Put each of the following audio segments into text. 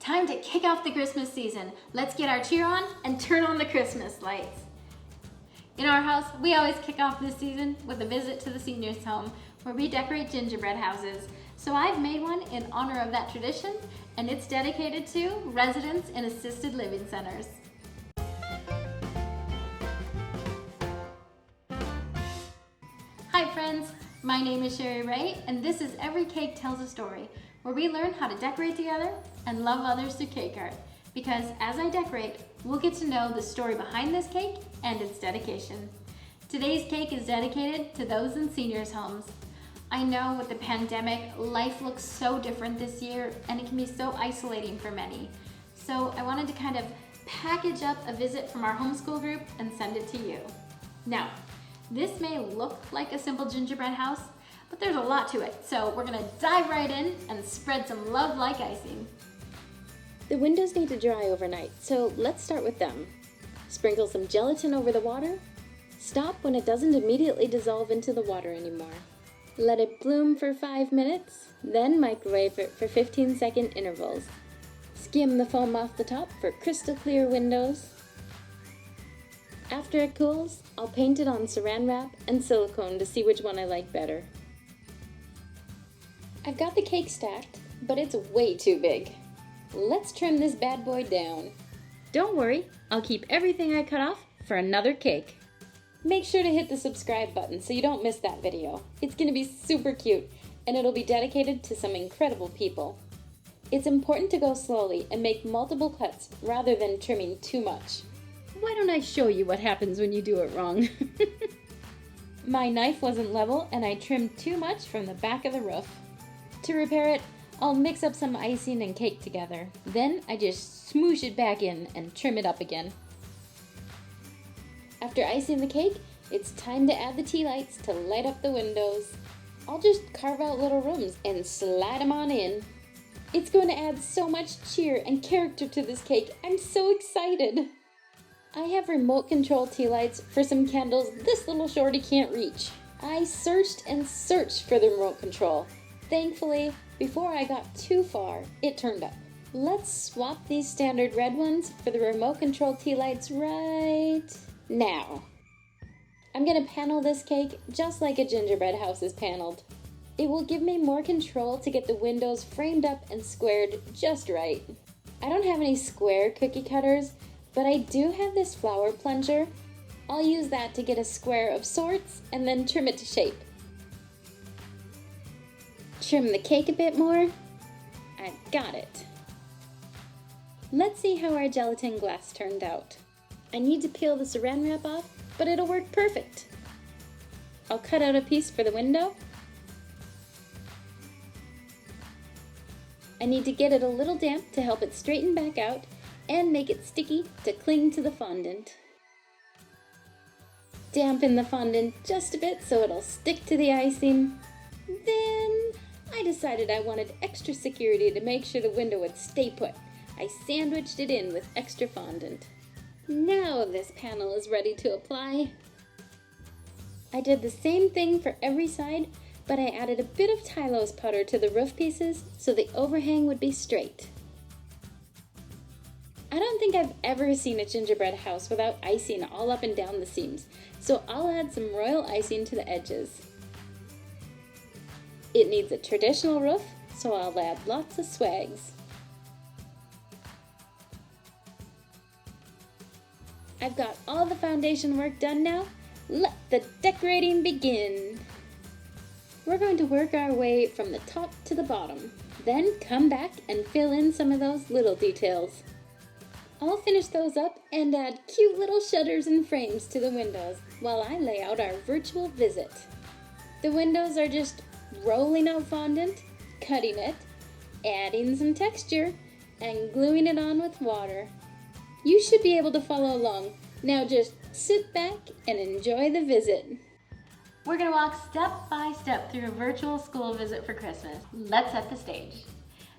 Time to kick off the Christmas season. Let's get our cheer on and turn on the Christmas lights. In our house, we always kick off this season with a visit to the seniors' home where we decorate gingerbread houses. So I've made one in honor of that tradition, and it's dedicated to residents in assisted living centers. Hi friends, my name is Sherry Ray, and this is Every Cake Tells a Story, where we learn how to decorate together and love others through cake art. Because as I decorate, we'll get to know the story behind this cake and its dedication. Today's cake is dedicated to those in seniors' homes. I know with the pandemic, life looks so different this year and it can be so isolating for many. So I wanted to kind of package up a visit from our homeschool group and send it to you. Now, this may look like a simple gingerbread house, but there's a lot to it. So we're gonna dive right in and spread some love like icing. The windows need to dry overnight, so let's start with them. Sprinkle some gelatin over the water. Stop when it doesn't immediately dissolve into the water anymore. Let it bloom for 5 minutes, then microwave it for 15-second intervals. Skim the foam off the top for crystal clear windows. After it cools, I'll paint it on saran wrap and silicone to see which one I like better. I've got the cake stacked, but it's way too big. Let's trim this bad boy down. Don't worry, I'll keep everything I cut off for another cake. Make sure to hit the subscribe button so you don't miss that video. It's going to be super cute, and it'll be dedicated to some incredible people. It's important to go slowly and make multiple cuts rather than trimming too much. Why don't I show you what happens when you do it wrong? My knife wasn't level and I trimmed too much from the back of the roof. To repair it, I'll mix up some icing and cake together. Then I just smoosh it back in and trim it up again. After icing the cake, it's time to add the tea lights to light up the windows. I'll just carve out little rooms and slide them on in. It's going to add so much cheer and character to this cake. I'm so excited. I have remote control tea lights for some candles this little shorty can't reach. I searched and searched for the remote control. Thankfully, before I got too far, it turned up. Let's swap these standard red ones for the remote control tea lights right now. I'm gonna panel this cake just like a gingerbread house is paneled. It will give me more control to get the windows framed up and squared just right. I don't have any square cookie cutters, but I do have this flower plunger. I'll use that to get a square of sorts and then trim it to shape. Trim the cake a bit more. I've got it. Let's see how our gelatin glass turned out. I need to peel the saran wrap off, but it'll work perfect. I'll cut out a piece for the window. I need to get it a little damp to help it straighten back out and make it sticky to cling to the fondant. Dampen the fondant just a bit so it'll stick to the icing. Then I decided I wanted extra security to make sure the window would stay put. I sandwiched it in with extra fondant. Now this panel is ready to apply. I did the same thing for every side, but I added a bit of Tylose powder to the roof pieces so the overhang would be straight. I don't think I've ever seen a gingerbread house without icing all up and down the seams, so I'll add some royal icing to the edges. It needs a traditional roof, so I'll add lots of swags. I've got all the foundation work done now. Let the decorating begin. We're going to work our way from the top to the bottom, then come back and fill in some of those little details. I'll finish those up and add cute little shutters and frames to the windows while I lay out our virtual visit. The windows are just rolling out fondant, cutting it, adding some texture, and gluing it on with water. You should be able to follow along. Now just sit back and enjoy the visit. We're gonna walk step by step through a virtual school visit for Christmas. Let's set the stage.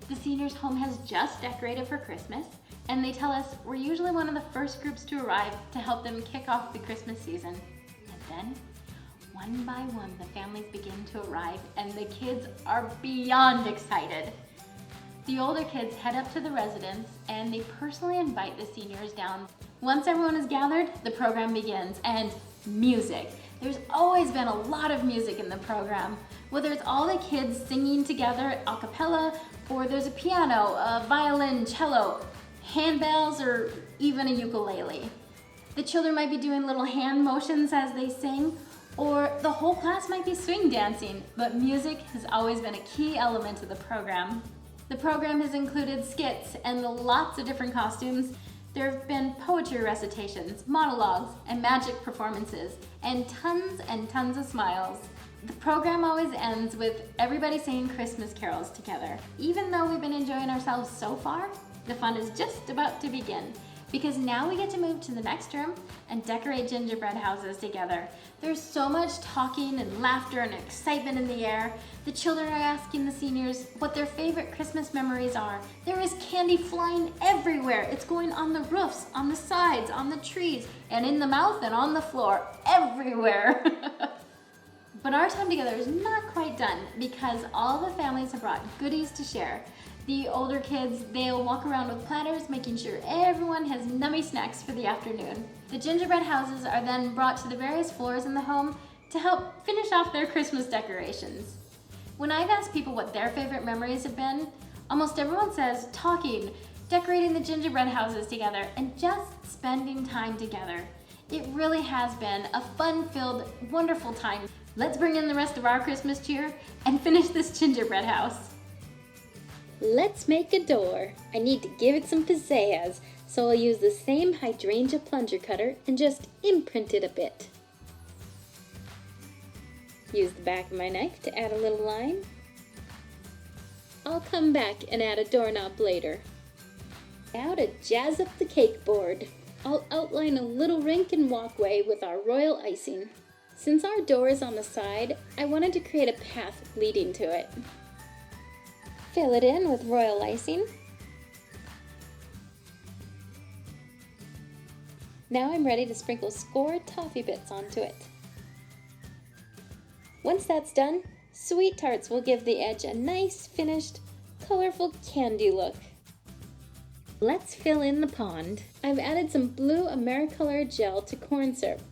The seniors' home has just decorated for Christmas, and they tell us we're usually one of the first groups to arrive to help them kick off the Christmas season. And then, one by one, the families begin to arrive, and the kids are beyond excited. The older kids head up to the residence and they personally invite the seniors down. Once everyone is gathered, the program begins, and music. There's always been a lot of music in the program, whether it's all the kids singing together a cappella, or there's a piano, a violin, cello, handbells, or even a ukulele. The children might be doing little hand motions as they sing, or the whole class might be swing dancing, but music has always been a key element of the program. The program has included skits and lots of different costumes. There have been poetry recitations, monologues, and magic performances, and tons of smiles. The program always ends with everybody singing Christmas carols together. Even though we've been enjoying ourselves so far, the fun is just about to begin, because now we get to move to the next room and decorate gingerbread houses together. There's so much talking and laughter and excitement in the air. The children are asking the seniors what their favorite Christmas memories are. There is candy flying everywhere. It's going on the roofs, on the sides, on the trees, and in the mouth and on the floor, everywhere. But our time together is not quite done, because all the families have brought goodies to share. The older kids, they'll walk around with platters, making sure everyone has nummy snacks for the afternoon. The gingerbread houses are then brought to the various floors in the home to help finish off their Christmas decorations. When I've asked people what their favorite memories have been, almost everyone says talking, decorating the gingerbread houses together, and just spending time together. It really has been a fun-filled, wonderful time. Let's bring in the rest of our Christmas cheer and finish this gingerbread house. Let's make a door. I need to give it some pizzazz, so I'll use the same hydrangea plunger cutter and just imprint it a bit. Use the back of my knife to add a little line. I'll come back and add a doorknob later. Now to jazz up the cake board. I'll outline a little rink and walkway with our royal icing. Since our door is on the side, I wanted to create a path leading to it. Fill it in with royal icing. Now I'm ready to sprinkle scored toffee bits onto it. Once that's done, sweet tarts will give the edge a nice, finished, colorful candy look. Let's fill in the pond. I've added some blue Americolor gel to corn syrup.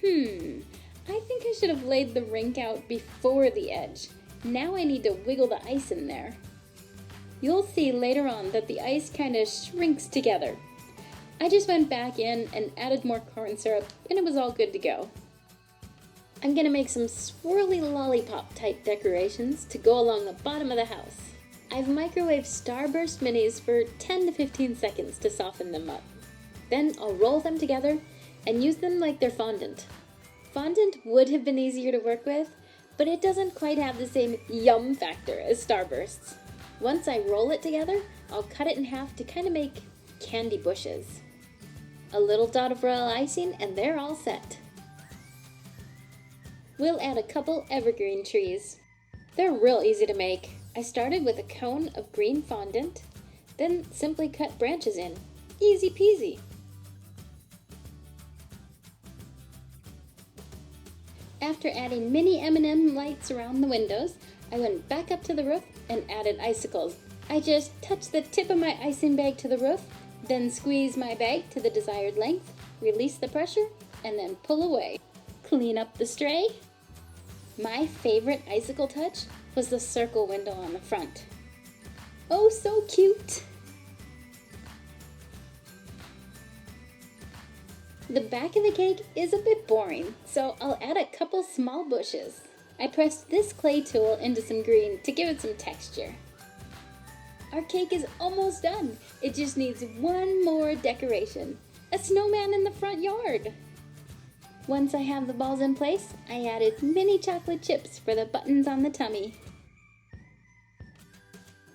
I think I should have laid the rink out before the edge. Now I need to wiggle the ice in there. You'll see later on that the ice kind of shrinks together. I just went back in and added more corn syrup and it was all good to go. I'm gonna make some swirly lollipop type decorations to go along the bottom of the house. I've microwaved Starburst minis for 10 to 15 seconds to soften them up. Then I'll roll them together and use them like they're fondant. Fondant would have been easier to work with, but it doesn't quite have the same yum factor as Starbursts. Once I roll it together, I'll cut it in half to kind of make candy bushes. A little dot of royal icing and they're all set. We'll add a couple evergreen trees. They're real easy to make. I started with a cone of green fondant, then simply cut branches in. Easy peasy. After adding mini M&M lights around the windows, I went back up to the roof and added icicles. I just touched the tip of my icing bag to the roof, then squeeze my bag to the desired length, release the pressure, and then pull away. Clean up the stray. My favorite icicle touch was the circle window on the front. Oh, so cute! The back of the cake is a bit boring, so I'll add a couple small bushes. I pressed this clay tool into some green to give it some texture. Our cake is almost done. It just needs one more decoration. A snowman in the front yard. Once I have the balls in place, I added mini chocolate chips for the buttons on the tummy.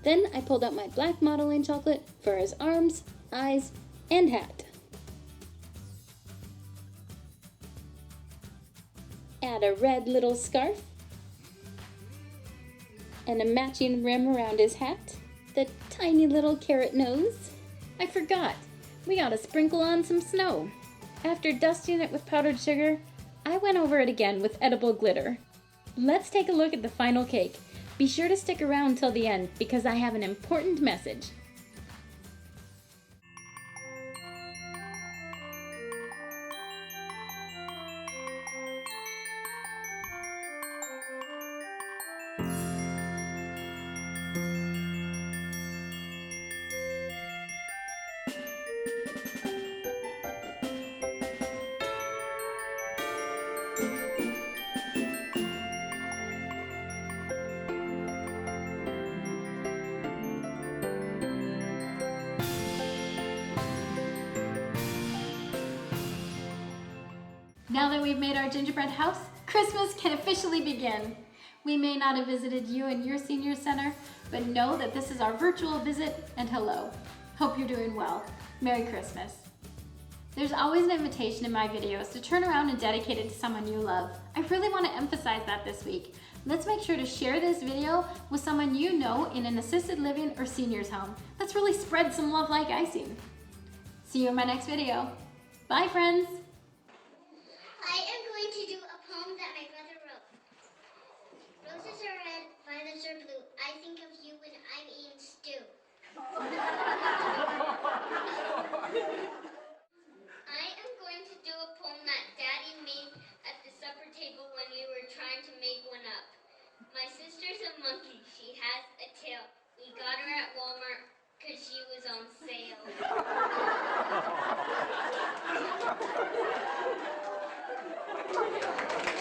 Then I pulled out my black modeling chocolate for his arms, eyes, and hat. Add a red little scarf and a matching rim around his hat. The tiny little carrot nose. I forgot, we gotta sprinkle on some snow. After dusting it with powdered sugar, I went over it again with edible glitter. Let's take a look at the final cake. Be sure to stick around till the end because I have an important message. Now that we've made our gingerbread house, Christmas can officially begin. We may not have visited you in your senior center, but know that this is our virtual visit, and hello. Hope you're doing well. Merry Christmas. There's always an invitation in my videos to turn around and dedicate it to someone you love. I really want to emphasize that this week. Let's make sure to share this video with someone you know in an assisted living or seniors home. Let's really spread some love like icing. See you in my next video. Bye, friends.